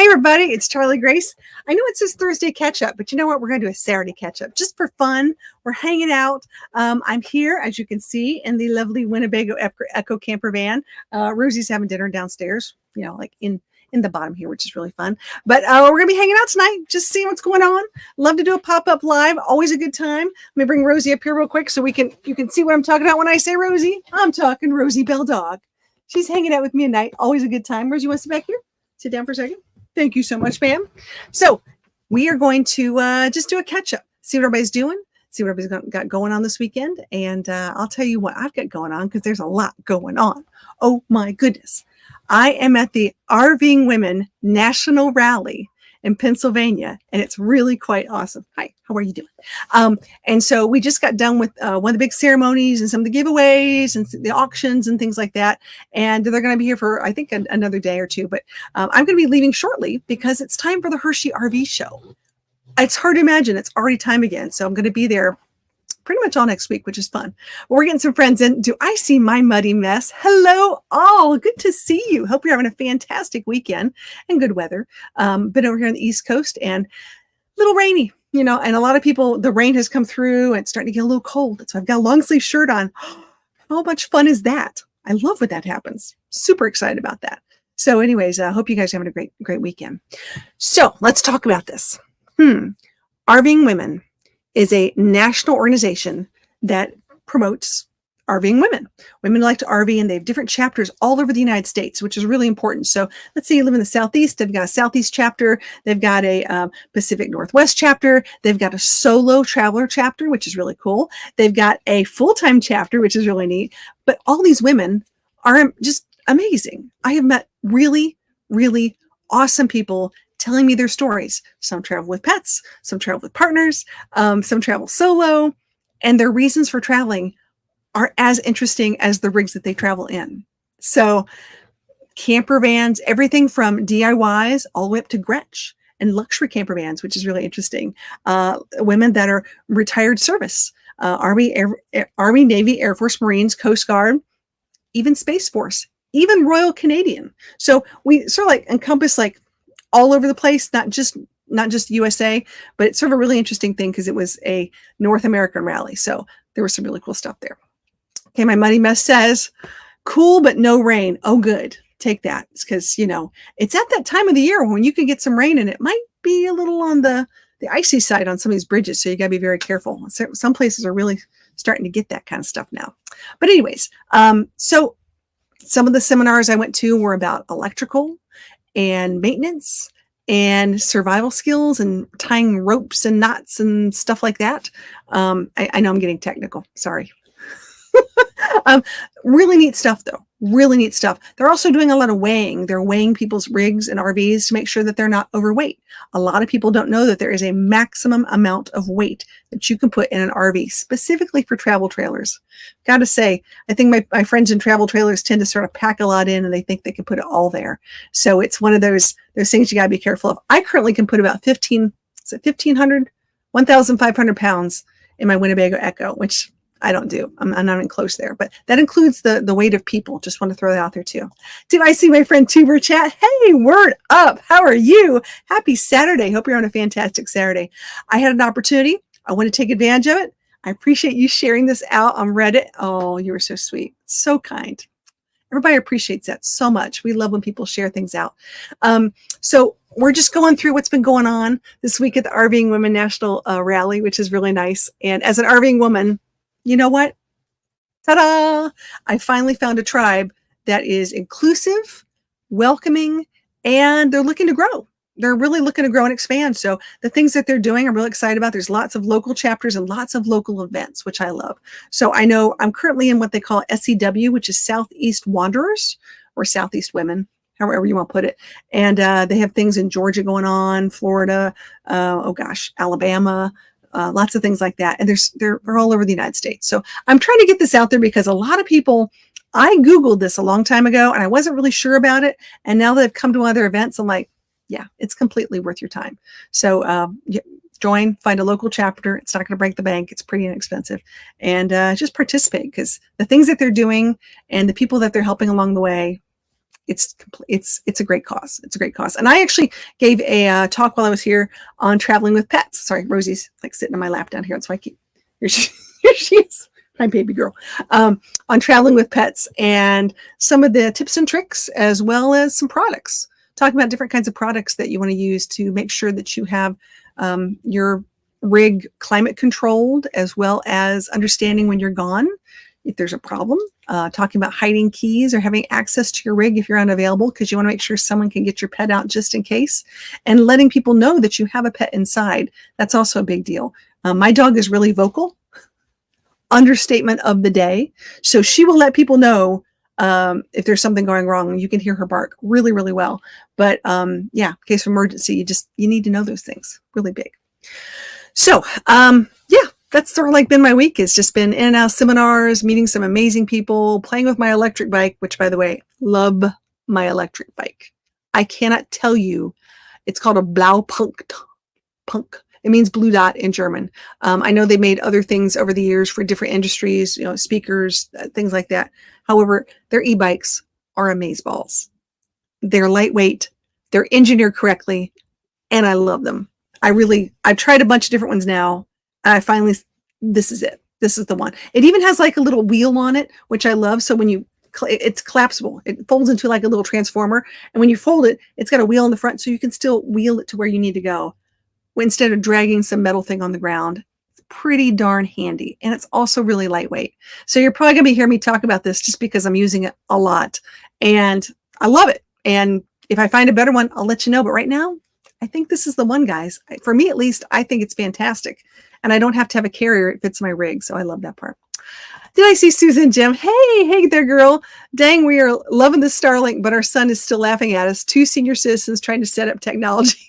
everybody, it's Charlie Grace. I know it says Thursday catch-up, but you know what? We're going to do a Saturday catch-up just for fun. We're hanging out. I'm here, as you can see, in the lovely Winnebago Echo camper van. Rosie's having dinner downstairs, like in the bottom here, which is really fun. But we're going to be hanging out tonight, just seeing what's going on. Love to do a pop-up live. Always a good time. Let me bring Rosie up here real quick so you can see what I'm talking about when I say Rosie. I'm talking Rosie Bell Dog. She's hanging out with me at night. Always a good time. Rosie, you want to sit back here? Sit down for a second. Thank you so much, ma'am. So we are going to just do a catch-up, see what everybody's doing, see what everybody's got going on this weekend. And I'll tell you what I've got going on because there's a lot going on. Oh, my goodness. I am at the RVing Women National Rally in Pennsylvania, and it's really quite awesome. Hi, how are you doing? And so we just got done with one of the big ceremonies and some of the giveaways and the auctions and things like that. And they're going to be here for, I think, another day or two. But I'm going to be leaving shortly because it's time for the Hershey RV show. It's hard to imagine. It's already time again. So I'm going to be there pretty much all next week, which is fun. We're getting some friends in. Do I see my muddy mess? Hello, all. Good to see you. Hope you're having a fantastic weekend and good weather. Been over here on the East Coast and a little rainy, and a lot of people, the rain has come through and it's starting to get a little cold. So I've got a long sleeve shirt on. How much fun is that? I love when that happens. Super excited about that. So anyways, I hope you guys are having a great weekend. So let's talk about this. RVing Women is a national organization that promotes RVing women. Women like to RV, and they have different chapters all over the United States, which is really important. So let's say you live in the Southeast. They've got a Southeast chapter. They've got a Pacific Northwest chapter. They've got a solo traveler chapter, which is really cool. They've got a full-time chapter, which is really neat. But all these women are just amazing. I have met really, really awesome people telling me their stories. Some travel with pets, some travel with partners, some travel solo, and their reasons for traveling are as interesting as the rigs that they travel in. So camper vans, everything from DIYs all the way up to Gretsch and luxury camper vans, which is really interesting. Women that are retired service, Army, Navy, Air Force, Marines, Coast Guard, even Space Force, even Royal Canadian. So we sort of encompass all over the place, not just USA, but it's sort of a really interesting thing because it was a North American rally. So there was some really cool stuff there. Okay, my muddy mess says, cool, but no rain. Oh, good. Take that. It's because, it's at that time of the year when you can get some rain, and it might be a little on the icy side on some of these bridges. So you got to be very careful. Some places are really starting to get that kind of stuff now. But anyways, so some of the seminars I went to were about electrical and maintenance and survival skills and tying ropes and knots and stuff like that. I know I'm getting technical. Sorry. Really neat stuff, though. Really neat stuff. They're also doing a lot of weighing. They're weighing people's rigs and RVs to make sure that they're not overweight. A lot of people don't know that there is a maximum amount of weight that you can put in an RV, specifically for travel trailers. Got to say, I think my friends in travel trailers tend to sort of pack a lot in, and they think they can put it all there. So it's one of those things you got to be careful of. I currently can put about 1,500 pounds in my Winnebago Echo, which I don't do. I'm not even close there, but that includes the weight of people. Just want to throw that out there too. Do I see my friend Tuber chat? Hey, word up. How are you? Happy Saturday. Hope you're on a fantastic Saturday. I had an opportunity. I want to take advantage of it. I appreciate you sharing this out on Reddit. Oh, you were so sweet. So kind. Everybody appreciates that so much. We love when people share things out. So we're just going through what's been going on this week at the RVing Women National Rally, which is really nice. And as an RVing woman, you know what? Ta-da! I finally found a tribe that is inclusive, welcoming, and they're looking to grow. They're really looking to grow and expand. So the things that they're doing, I'm really excited about. There's lots of local chapters and lots of local events, which I love. So I know I'm currently in what they call SEW, which is Southeast Wanderers or Southeast Women, however you want to put it. And they have things in Georgia going on, Florida, Alabama, lots of things like that. And they're all over the United States. So I'm trying to get this out there because a lot of people, I Googled this a long time ago and I wasn't really sure about it. And now that I've come to other events, I'm like, yeah, it's completely worth your time. So join, find a local chapter. It's not going to break the bank. It's pretty inexpensive. And just participate because the things that they're doing and the people that they're helping along the way, it's a great cause. It's a great cause. And I actually gave a talk while I was here on traveling with pets. Sorry, Rosie's like sitting in my lap down here. That's why I keep here she is. Hi, baby girl. On traveling with pets and some of the tips and tricks, as well as some products. Talking about different kinds of products that you want to use to make sure that you have your rig climate controlled, as well as understanding when you're gone if there's a problem. Talking about hiding keys or having access to your rig if you're unavailable, because you want to make sure someone can get your pet out just in case, and letting people know that you have a pet inside. That's also a big deal. My dog is really vocal. Understatement of the day. So she will let people know if there's something going wrong. You can hear her bark really, really well. But yeah, in case of emergency, you need to know those things. Really big. So yeah, that's sort of like been my week. It's just been in and out of seminars, meeting some amazing people, playing with my electric bike, which, by the way, love my electric bike. I cannot tell you. It's called a Blaupunkt. It means blue dot in German. I know they made other things over the years for different industries, speakers, things like that. However, their e-bikes are amazeballs. They're lightweight, they're engineered correctly, and I love them. I've tried a bunch of different ones now, and I finally, this is it. This is the one. It even has like a little wheel on it, which I love. So when it's collapsible. It folds into like a little transformer. And when you fold it, it's got a wheel in the front, so you can still wheel it to where you need to go, instead of dragging some metal thing on the ground. It's pretty darn handy. And it's also really lightweight. So you're probably going to hear me talk about this just because I'm using it a lot. And I love it. And if I find a better one, I'll let you know. But right now, I think this is the one, guys. For me, at least, I think it's fantastic. And I don't have to have a carrier. It fits my rig. So I love that part. Did I see Susan Jim? Hey there, girl. Dang, we are loving the Starlink, but our son is still laughing at us. 2 senior citizens trying to set up technology.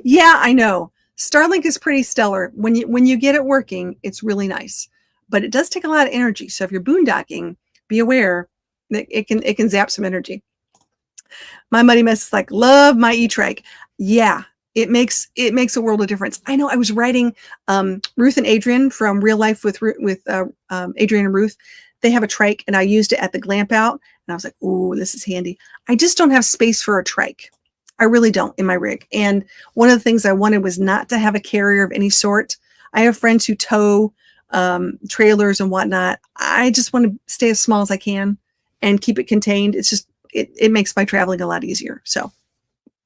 Yeah, I know. Starlink is pretty stellar. When you get it working, it's really nice. But it does take a lot of energy. So if you're boondocking, be aware that it can zap some energy. My Muddy Mess is like, love my e-trike. Yeah, it makes a world of difference. I know. I was writing Ruth and Adrian from Real Life with Adrian and Ruth. They have a trike, and I used it at the Glamp Out, and I was like, "Ooh, this is handy." I just don't have space for a trike. I really don't in my rig. And one of the things I wanted was not to have a carrier of any sort. I have friends who tow trailers and whatnot. I just want to stay as small as I can and keep it contained. It's just it makes my traveling a lot easier. So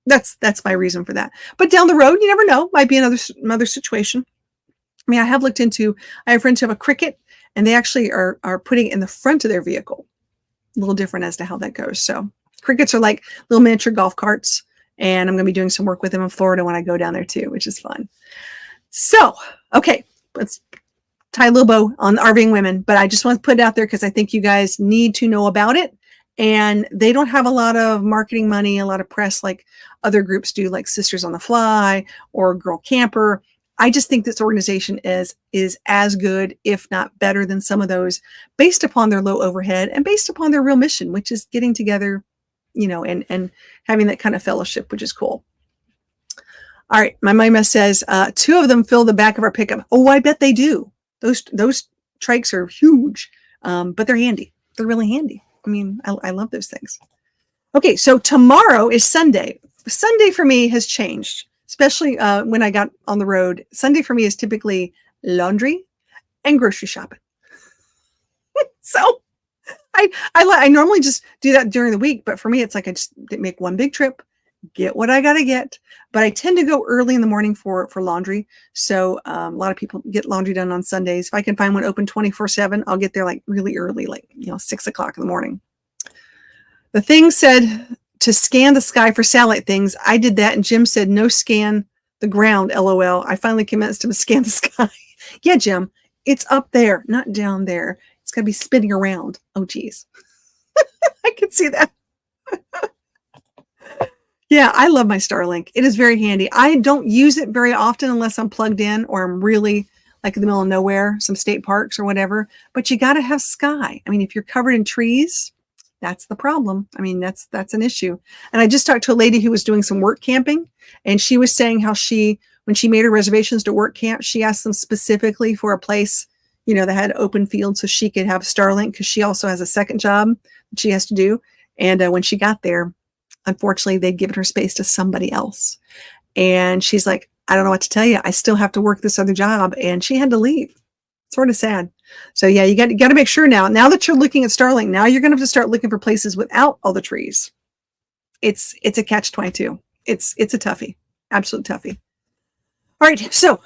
that's my reason for that. But down the road, you never know. Might be another situation. I mean, I have friends who have a Cricket, and they actually are putting it in the front of their vehicle. A little different as to how that goes. So Crickets are like little miniature golf carts, and I'm going to be doing some work with them in Florida when I go down there too, which is fun. So, okay, let's tie a little bow on RVing women, but I just want to put it out there because I think you guys need to know about it. And they don't have a lot of marketing money, a lot of press like other groups do, like Sisters on the Fly or Girl Camper. I just think this organization is as good, if not better, than some of those, based upon their low overhead and based upon their real mission, which is getting together, and having that kind of fellowship, which is cool. All right, my mama says 2 of them fill the back of our pickup. Oh, I bet they do. Those trikes are huge, but they're handy. They're really handy. I mean, I love those things. Okay, so tomorrow is Sunday. Sunday for me has changed, especially when I got on the road. Sunday for me is typically laundry and grocery shopping. So I normally just do that during the week, but for me, it's like I just make one big trip, get what I got to get. But I tend to go early in the morning for laundry. So a lot of people get laundry done on Sundays. If I can find one open 24/7, I'll get there like really early, like 6 o'clock in the morning. The thing said to scan the sky for satellite things. I did that, and Jim said no, scan the ground. LOL. I finally convinced him to scan the sky. Yeah, Jim, it's up there, not down there. It's going to be spinning around. Oh, geez. I can see that. Yeah, I love my Starlink. It is very handy. I don't use it very often unless I'm plugged in or I'm really like in the middle of nowhere, some state parks or whatever. But you got to have sky. I mean, if you're covered in trees, that's the problem. I mean, that's an issue. And I just talked to a lady who was doing some work camping, and she was saying how when she made her reservations to work camp, she asked them specifically for a place, they had open field so she could have Starlink because she also has a second job that she has to do. And when she got there, unfortunately, they'd given her space to somebody else. And she's like, I don't know what to tell you. I still have to work this other job. And she had to leave. Sort of sad. So yeah, you got to make sure now that you're looking at Starlink, now you're going to have to start looking for places without all the trees. It's a catch-22. It's a toughie. Absolute toughie. All right. So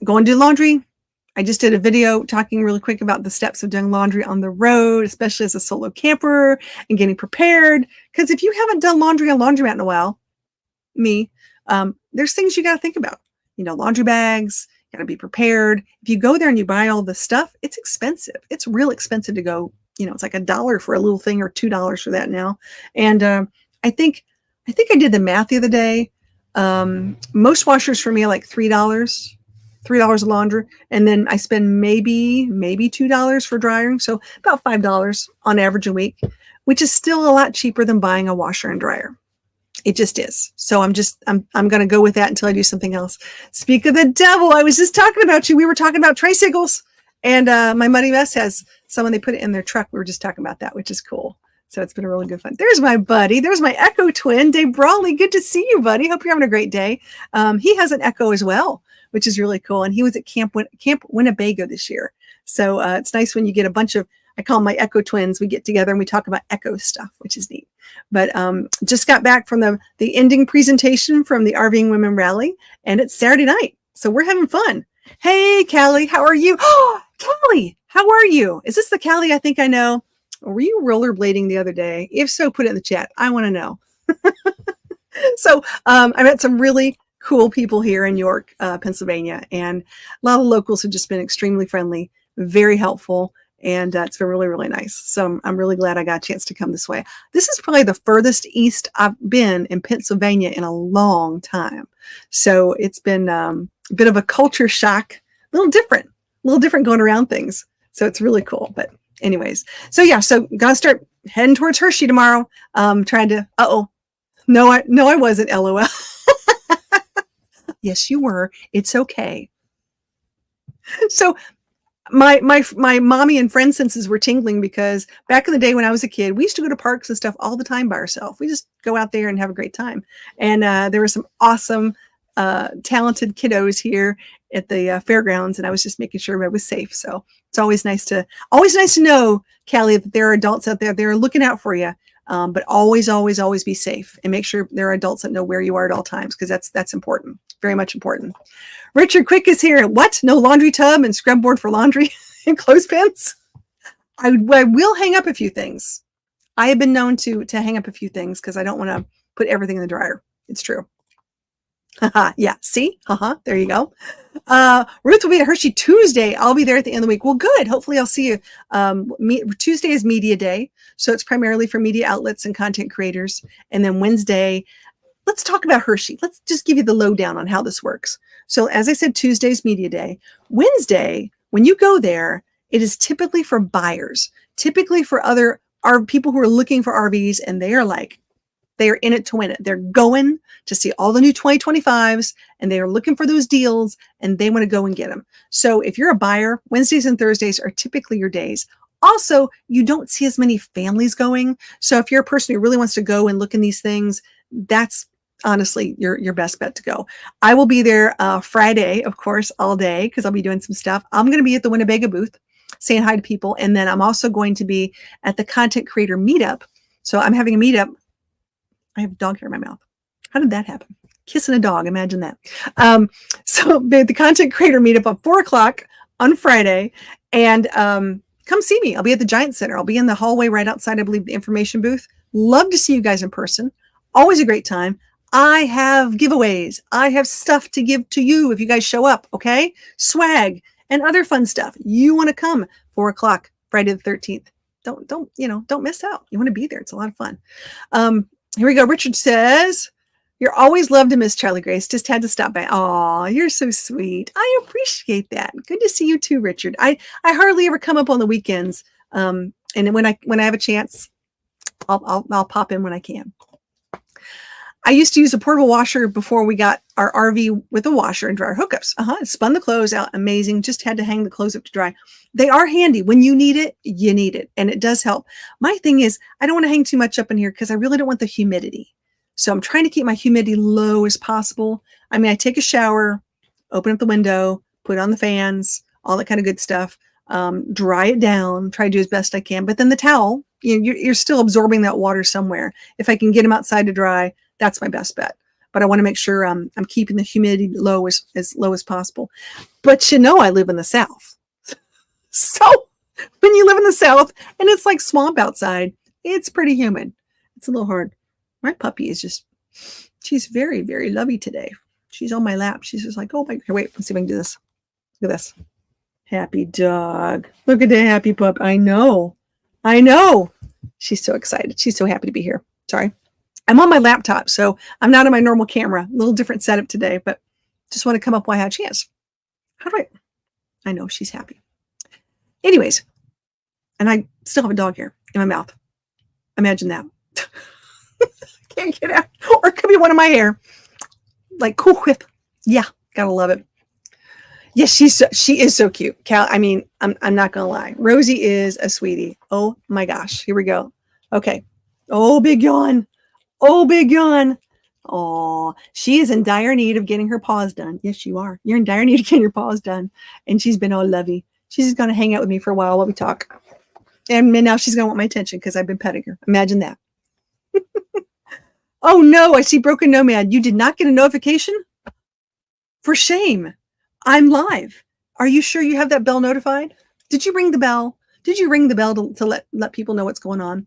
going to do laundry. I just did a video talking really quick about the steps of doing laundry on the road, especially as a solo camper and getting prepared. Because if you haven't done laundry on laundromat in a while, there's things you got to think about. Laundry bags, got to be prepared. If you go there and you buy all the stuff, it's expensive. It's real expensive to go, it's like $1 for a little thing or $2 for that now. And I think I did the math the other day. Most washers for me are like $3 a laundry. And then I spend maybe $2 for drying. So about $5 on average a week, which is still a lot cheaper than buying a washer and dryer. It just is. So I'm going to go with that until I do something else. Speak of the devil, I was just talking about you. We were talking about tricycles, and my Muddy Mess has someone, they put it in their truck. We were just talking about that, which is cool. So it's been a really good fun. There's my buddy. There's my Echo twin, Dave Brawley. Good to see you, buddy. Hope you're having a great day. He has an Echo as well, which is really cool. And he was at Camp Winnebago this year. So it's nice when you get a bunch of, I call them my Echo twins. We get together and we talk about Echo stuff, which is neat. But just got back from the ending presentation from the RVing Women Rally, and it's Saturday night. So we're having fun. Hey, Callie, how are you? Oh, Callie, how are you? Is this the Callie I think I know? Or were you rollerblading the other day? If so, put it in the chat. I want to know. So I met some really cool people here in York, Pennsylvania, and a lot of locals have just been extremely friendly, very helpful. And it's been really, really nice. So I'm really glad I got a chance to come this way. This is probably the furthest east I've been in Pennsylvania in a long time. So it's been a bit of a culture shock, a little different going around things. So it's really cool. But anyways, so yeah, so gotta start heading towards Hershey tomorrow. Trying to, no, I wasn't, LOL. Yes, you were. It's okay. So my mommy and friend senses were tingling because back in the day when I was a kid, we used to go to parks and stuff all the time by ourselves. We just go out there and have a great time. And there were some awesome, talented kiddos here at the fairgrounds, and I was just making sure everybody was safe. So it's always nice to know, Callie, that there are adults out there that are looking out for you. But always be safe and make sure there are adults that know where you are at all times, because that's important, very much important. Richard Quick is here. What? No laundry tub and scrub board for laundry and clothespins? I will hang up a few things. I have been known to hang up a few things because I don't want to put everything in the dryer. It's true. Yeah. See? There you go. Ruth will be at Hershey Tuesday. I'll be there at the end of the week. Well, good. Hopefully I'll see you. Tuesday is media day. So it's primarily for media outlets and content creators. And then Wednesday, let's talk about Hershey. Let's just give you the lowdown on how this works. So as I said, Tuesday's media day. Wednesday, when you go there, it is typically for buyers, typically for people who are looking for RVs, and they are in it to win it. They're going to see all the new 2025s, and they are looking for those deals, and they want to go and get them. So if you're a buyer, Wednesdays and Thursdays are typically your days. Also, you don't see as many families going. So if you're a person who really wants to go and look in these things, that's honestly your best bet to go. I will be there Friday, of course, all day, because I'll be doing some stuff. I'm going to be at the Winnebago booth saying hi to people. And then I'm also going to be at the content creator meetup. So I'm having a meetup. I have dog hair in my mouth. How did that happen? Kissing a dog. Imagine that. So the content creator meetup at 4:00 on Friday, and come see me. I'll be at the Giant Center. I'll be in the hallway right outside, I believe, the information booth. Love to see you guys in person. Always a great time. I have giveaways. I have stuff to give to you if you guys show up. Okay. Swag and other fun stuff. You want to come 4:00, Friday the 13th. Don't miss out. You want to be there. It's a lot of fun. Here we go. Richard says, you're always loved and missed, Charlie Grace. Just had to stop by. Oh, you're so sweet. I appreciate that. Good to see you too, Richard. I hardly ever come up on the weekends. And when I have a chance, I'll pop in when I can. I used to use a portable washer before we got our RV with a washer and dryer hookups. It spun the clothes out. Amazing. Just had to hang the clothes up to dry. They are handy. When you need it, you need it. And it does help. My thing is, I don't want to hang too much up in here because I really don't want the humidity. So I'm trying to keep my humidity low as possible. I mean, I take a shower, open up the window, put on the fans, all that kind of good stuff. Dry it down, try to do as best I can. But then the towel, you're still absorbing that water somewhere. If I can get them outside to dry, that's my best bet. But I want to make sure I'm keeping the humidity low as low as possible. But I live in the South. So when you live in the South and it's like swamp outside, it's pretty humid. It's a little hard. My puppy is she's very, very lovey today. She's on my lap. She's just like, oh my, wait, let's see if I can do this. Look at this. Happy dog. Look at the happy pup. I know. She's so excited. She's so happy to be here. Sorry. I'm on my laptop, so I'm not on my normal camera. A little different setup today, but just want to come up while I had a chance. How do I know she's happy. Anyways, and I still have a dog hair in my mouth. Imagine that. Can't get out. Or it could be one of my hair. Like Cool Whip. Yeah, gotta love it. Yes, she is so cute. Cal, I mean, I'm not gonna lie. Rosie is a sweetie. Oh my gosh. Here we go. Okay. Oh, big yawn. Oh, big yawn. Oh, she is in dire need of getting her paws done. Yes, you are. You're in dire need of getting your paws done. And she's been all lovey. She's just going to hang out with me for a while we talk. And now she's going to want my attention because I've been petting her. Imagine that. Oh, no. I see Broken Nomad. You did not get a notification? For shame. I'm live. Are you sure you have that bell notified? Did you ring the bell? Did you ring the bell to let people know what's going on?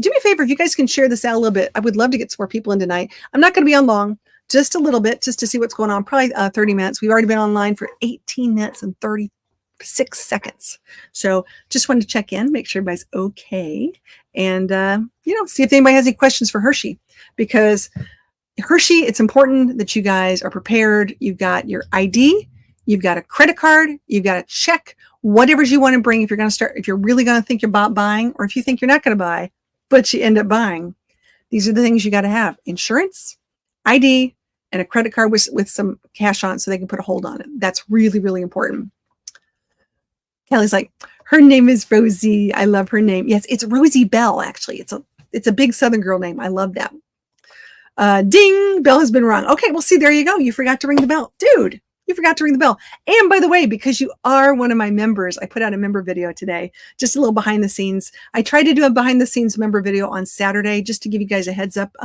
Do me a favor, if you guys can share this out a little bit. I would love to get some more people in tonight. I'm not going to be on long, just a little bit, just to see what's going on. Probably 30 minutes. We've already been online for 18 minutes and 36 seconds. So just wanted to check in, make sure everybody's okay. And, see if anybody has any questions for Hershey. Because Hershey, it's important that you guys are prepared. You've got your ID. You've got a credit card. You've got a check. Whatever you want to bring if you're really going to think about buying, or if you think you're not going to buy, but you end up buying. These are the things you got to have: insurance, ID, and a credit card with some cash on it so they can put a hold on it. That's really, really important. Kelly's like, her name is Rosie. I love her name. Yes, it's Rosie Bell, actually. It's a big Southern girl name. I love that. Ding, bell has been rung. Okay, well, see, there you go. You forgot to ring the bell. Dude, you forgot to ring the bell. And by the way, because you are one of my members, I put out a member video today, just a little behind the scenes. I tried to do a behind the scenes member video on Saturday, just to give you guys a heads up,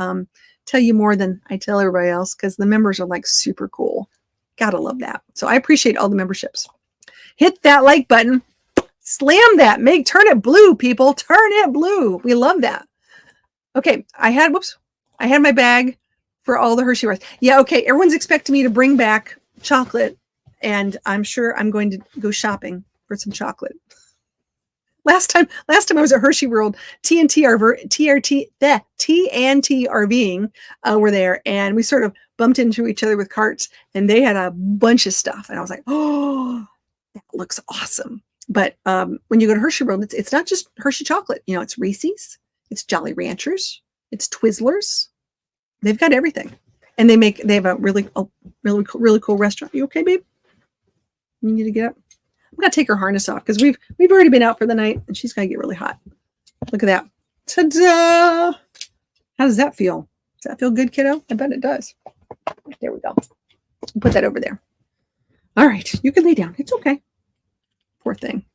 tell you more than I tell everybody else, because the members are like super cool. Gotta love that. So I appreciate all the memberships. Hit that like button. Slam that. Turn it blue, people. Turn it blue. We love that. Okay, I had my bag for all the Hershey bars. Yeah, okay. Everyone's expecting me to bring back chocolate, and I'm sure I'm going to go shopping for some chocolate. Last time I was at Hershey World, TNT RVing were there, and we sort of bumped into each other with carts, and they had a bunch of stuff, and I was like, oh, that looks awesome. But when you go to Hershey World, it's not just Hershey chocolate. It's Reese's, it's Jolly Ranchers, it's Twizzlers. They've got everything. And they have a really cool restaurant. You okay, babe? You need to get up? I'm going to take her harness off because we've already been out for the night, and she's going to get really hot. Look at that. Ta-da! How does that feel? Does that feel good, kiddo? I bet it does. There we go. Put that over there. All right. You can lay down. It's okay. Poor thing.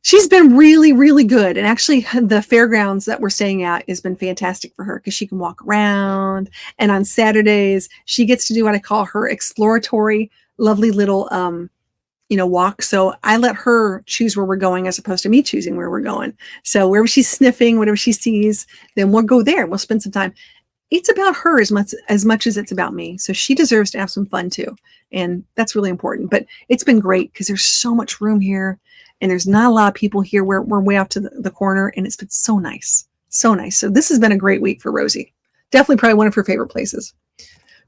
She's been really, really good. And actually, the fairgrounds that we're staying at has been fantastic for her because she can walk around. And on Saturdays, she gets to do what I call her exploratory, lovely little, walk. So I let her choose where we're going as opposed to me choosing where we're going. So wherever she's sniffing, whatever she sees, then we'll go there. We'll spend some time. It's about her as much as it's about me. So she deserves to have some fun too. And that's really important. But it's been great because there's so much room here. And there's not a lot of people here. We're way out to the corner, and it's been so nice. So nice. So this has been a great week for Rosie. Definitely probably one of her favorite places.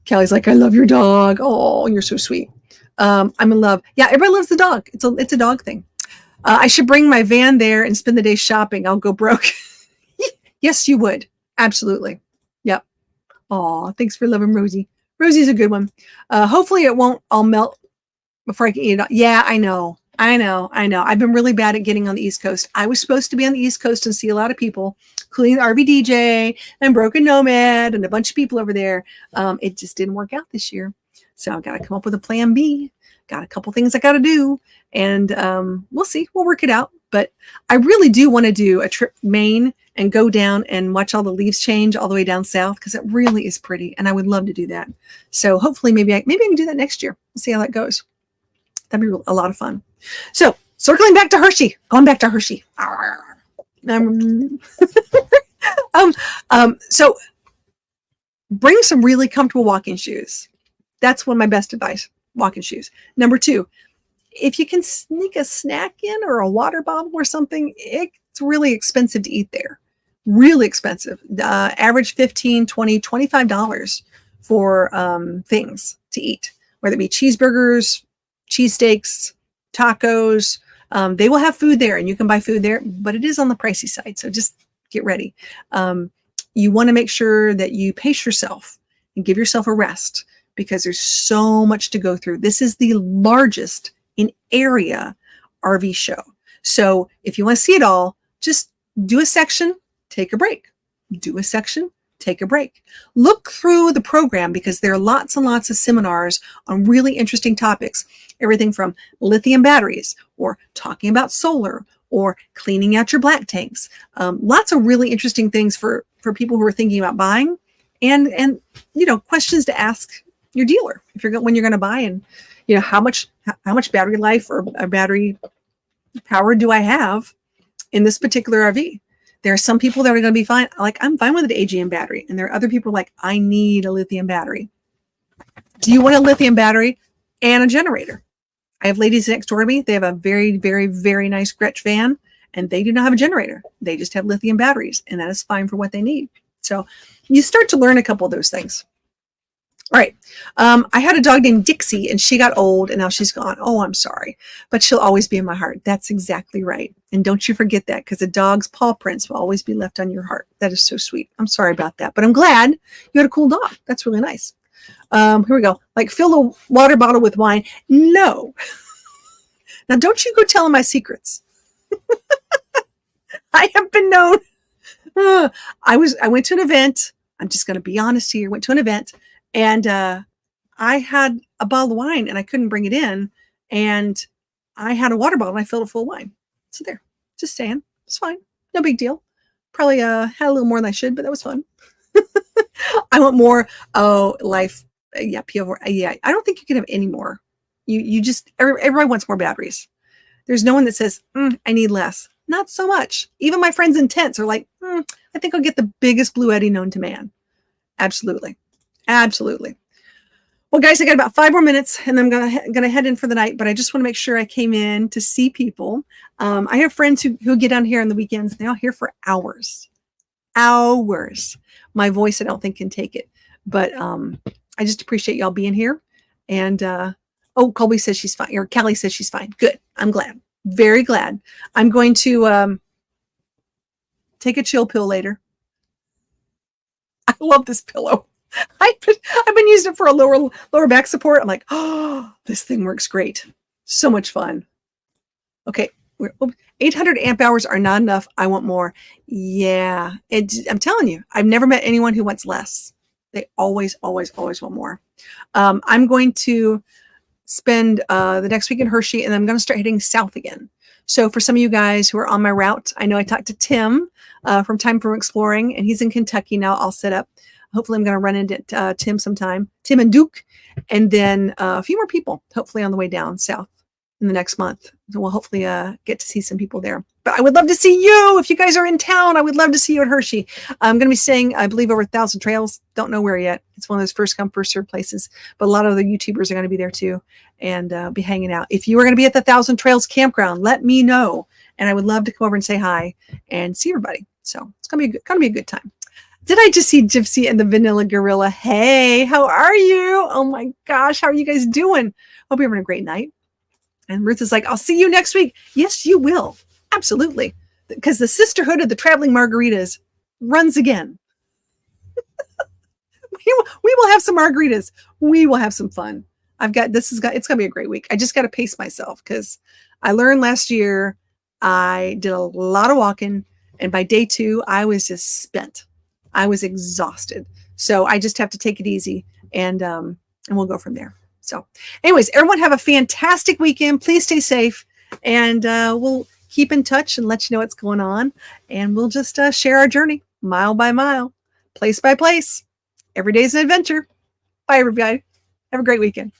Kelly's like, I love your dog. Oh, you're so sweet. I'm in love. Yeah, everybody loves the dog. It's a dog thing. I should bring my van there and spend the day shopping. I'll go broke. Yes, you would. Absolutely. Yep. Aw, thanks for loving Rosie. Rosie's a good one. Hopefully it won't all melt before I can eat it all. Yeah, I know. I've been really bad at getting on the East Coast. I was supposed to be on the East Coast and see a lot of people, including the RVDJ and Broken Nomad and a bunch of people over there. It just didn't work out this year. So I got to come up with a plan B. Got a couple things I got to do. And we'll see. We'll work it out. But I really do want to do a trip Maine and go down and watch all the leaves change all the way down south because it really is pretty. And I would love to do that. So hopefully maybe I can do that next year. We'll see how that goes. That'd be a lot of fun. So circling back to Hershey, going back to Hershey. So bring some really comfortable walking shoes. That's one of my best advice, walking shoes. Number 2, if you can sneak a snack in or a water bottle or something, it's really expensive to eat there. Really expensive. Average $15, $20, $25 for things to eat, whether it be cheeseburgers, cheesesteaks, tacos. They will have food there and you can buy food there, but it is on the pricey side. So just get ready. You want to make sure that you pace yourself and give yourself a rest because there's so much to go through. This is the largest in area RV show. So if you want to see it all, just do a section, take a break. Do a section, take a break. Look through the program because there are lots and lots of seminars on really interesting topics. Everything from lithium batteries or talking about solar or cleaning out your black tanks. Lots of really interesting things for people who are thinking about buying and questions to ask your dealer when you're going to buy and how much battery life or battery power do I have in this particular RV? There are some people that are going to be fine. Like I'm fine with an AGM battery. And there are other people like, I need a lithium battery. Do you want a lithium battery and a generator? I have ladies next door to me. They have a very, very, very nice Gretsch van and they do not have a generator. They just have lithium batteries and that is fine for what they need. So you start to learn a couple of those things. All right. I had a dog named Dixie and she got old and now she's gone. Oh, I'm sorry, but she'll always be in my heart. That's exactly right. And don't you forget that because a dog's paw prints will always be left on your heart. That is so sweet. I'm sorry about that, but I'm glad you had a cool dog. That's really nice. Here we go. Like fill a water bottle with wine. No. Now don't you go telling my secrets. I have been known. I went to an event. I'm just going to be honest here. Went to an event. And I had a bottle of wine and I couldn't bring it in. And I had a water bottle and I filled it full of wine. So there, just saying, it's fine. No big deal. Probably had a little more than I should, but that was fun. I want more. Oh, life. Yeah, PO4. Yeah, I don't think you can have any more. You just, everybody wants more batteries. There's no one that says, I need less. Not so much. Even my friends in tents are like, I think I'll get the biggest Blue Eddy known to man. Absolutely. Absolutely. Well, guys, I got about 5 more minutes and I'm gonna head in for the night, but I just want to make sure I came in to see people. I have friends who get down here on the weekends. They're all here for hours. My voice, I don't think can take it, but I just appreciate y'all being here. And Colby says she's fine, or Callie says she's fine. Good. I'm glad. Very glad. I'm going to take a chill pill later. I love this pillow. I've been using it for a lower back support. I'm like, oh, this thing works great. So much fun. Okay. 800 amp hours are not enough. I want more. Yeah. I'm telling you, I've never met anyone who wants less. They always, always, always want more. I'm going to spend the next week in Hershey and I'm going to start heading south again. So for some of you guys who are on my route, I know I talked to Tim from Time for Exploring and he's in Kentucky now. I'll set up. Hopefully I'm going to run into Tim sometime, Tim and Duke, and then a few more people, hopefully on the way down south in the next month. So we'll hopefully get to see some people there. But I would love to see you. If you guys are in town, I would love to see you at Hershey. I'm going to be staying, I believe, over 1,000 Trails. Don't know where yet. It's one of those first come, first served places. But a lot of other YouTubers are going to be there too and be hanging out. If you are going to be at the 1,000 Trails campground, let me know. And I would love to come over and say hi and see everybody. So it's going to be a good time. Did I just see Gypsy and the Vanilla Gorilla? Hey, how are you? Oh my gosh, how are you guys doing? Hope you're having a great night. And Ruth is like, I'll see you next week. Yes, you will. Absolutely. Because the Sisterhood of the Traveling Margaritas runs again. My have some margaritas. We will have some fun. It's going to be a great week. I just got to pace myself because I learned last year I did a lot of walking, and by day 2, I was just spent. I was exhausted. So I just have to take it easy, and we'll go from there. So anyways, everyone have a fantastic weekend. Please stay safe, and we'll keep in touch and let you know what's going on. And we'll just share our journey mile by mile, place by place. Every day is an adventure. Bye, everybody. Have a great weekend.